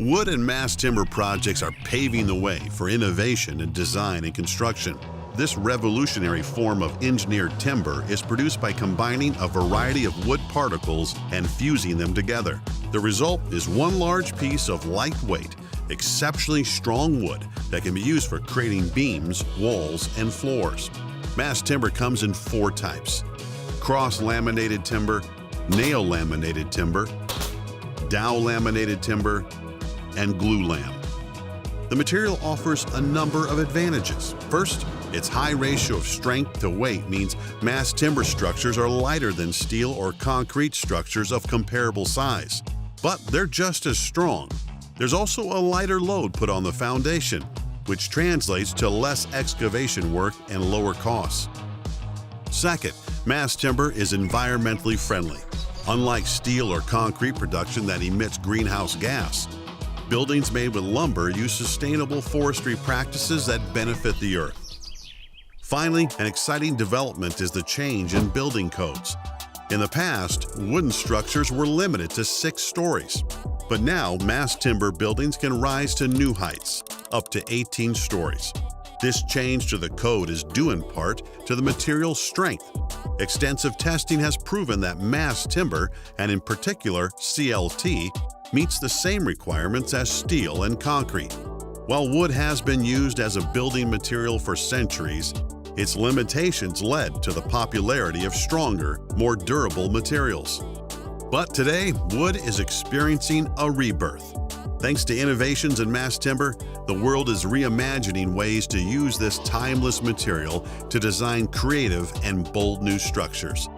Wood and mass timber projects are paving the way for innovation in design and construction. This revolutionary form of engineered timber is produced by combining a variety of wood particles and fusing them together. The result is one large piece of lightweight, exceptionally strong wood that can be used for creating beams, walls, and floors. Mass timber comes in 4 types: cross-laminated timber, nail-laminated timber, dowel-laminated timber, and glue-lam. The material offers a number of advantages. First, its high ratio of strength to weight means mass timber structures are lighter than steel or concrete structures of comparable size, but they're just as strong. There's also a lighter load put on the foundation, which translates to less excavation work and lower costs. Second, mass timber is environmentally friendly. Unlike steel or concrete production that emits greenhouse gas, buildings made with lumber use sustainable forestry practices that benefit the earth. Finally, an exciting development is the change in building codes. In the past, wooden structures were limited to 6 stories, but now mass timber buildings can rise to new heights, up to 18 stories. This change to the code is due in part to the material's strength. Extensive testing has proven that mass timber, and in particular CLT, meets the same requirements as steel and concrete. While wood has been used as a building material for centuries, its limitations led to the popularity of stronger, more durable materials. But today, wood is experiencing a rebirth. Thanks to innovations in mass timber, the world is reimagining ways to use this timeless material to design creative and bold new structures.